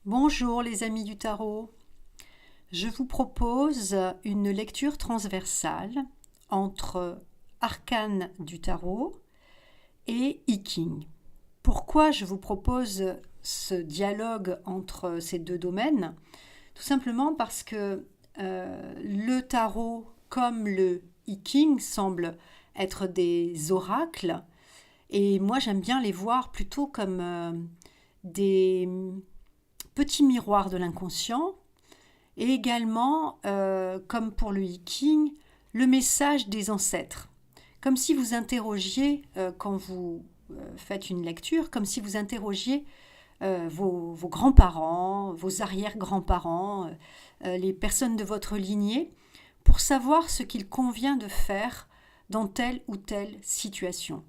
Bonjour les amis du tarot. Je vous propose une lecture transversale entre arcanes du tarot et I Ching. Pourquoi je vous propose ce dialogue entre ces deux domaines? Tout simplement parce que le tarot comme le I Ching semblent être des oracles et moi j'aime bien les voir plutôt comme des petits miroirs de l'inconscient et également, comme pour le I Ching, le message des ancêtres. Comme si vous interrogiez, quand vous faites une lecture, comme si vous interrogiez vos grands-parents, vos arrière-grands-parents, les personnes de votre lignée, pour savoir ce qu'il convient de faire dans telle ou telle situation.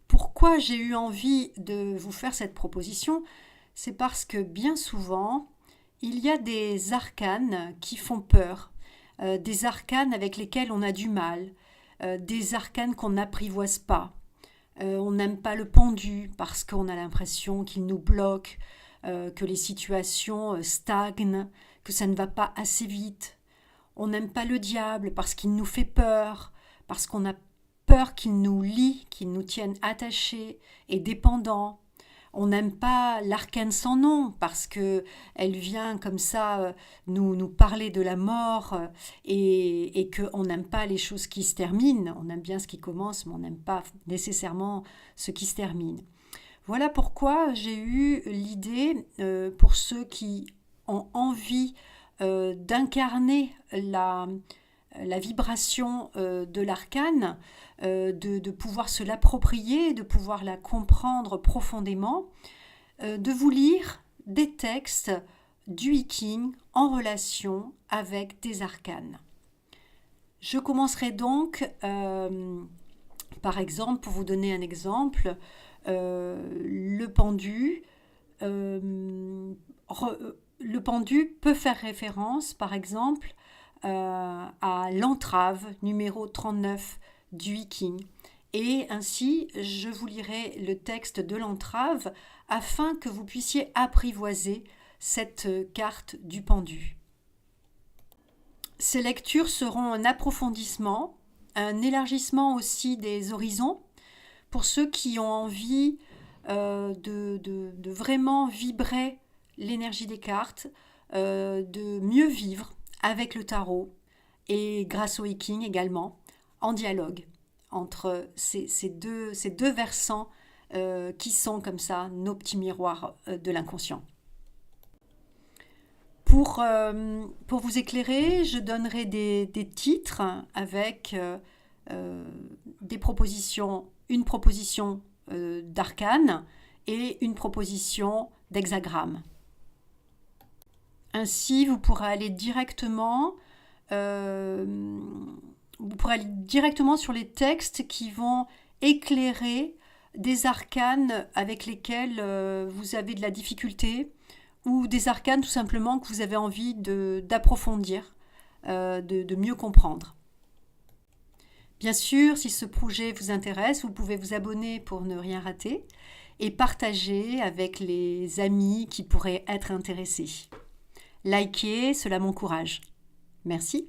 Pourquoi j'ai eu envie de vous faire cette proposition? C'est parce que bien souvent, il y a des arcanes qui font peur, des arcanes avec lesquels on a du mal, des arcanes qu'on n'apprivoise pas. On n'aime pas le pendu parce qu'on a l'impression qu'il nous bloque, que les situations stagnent, que ça ne va pas assez vite. On n'aime pas le diable parce qu'il nous fait peur, parce qu'on a peur qu'il nous lie, qu'il nous tienne attachés et dépendants. On n'aime pas l'arcane sans nom parce que elle vient comme ça nous parler de la mort et qu'on n'aime pas les choses qui se terminent. On aime bien ce qui commence, mais on n'aime pas nécessairement ce qui se termine. Voilà pourquoi j'ai eu l'idée, pour ceux qui ont envie d'incarner la vibration de l'arcane, de pouvoir se l'approprier, de pouvoir la comprendre profondément, de vous lire des textes du I Ching en relation avec des arcanes. Je commencerai donc, par exemple, pour vous donner un exemple, le pendu. Le pendu peut faire référence, par exemple, à l'entrave numéro 39 du I Ching. Et ainsi, je vous lirai le texte de l'entrave afin que vous puissiez apprivoiser cette carte du pendu. Ces lectures seront un approfondissement, un élargissement aussi des horizons pour ceux qui ont envie de vraiment vibrer l'énergie des cartes, de mieux vivre avec le tarot et grâce au I Ching également, en dialogue entre ces deux versants qui sont comme ça nos petits miroirs de l'inconscient. Pour vous éclairer, je donnerai des titres avec des propositions, une proposition d'arcane et une proposition d'hexagramme. Ainsi, vous pourrez aller directement sur les textes qui vont éclairer des arcanes avec lesquels vous avez de la difficulté ou des arcanes tout simplement que vous avez envie d'approfondir, de mieux comprendre. Bien sûr, si ce projet vous intéresse, vous pouvez vous abonner pour ne rien rater et partager avec les amis qui pourraient être intéressés. Likez, cela m'encourage. Merci.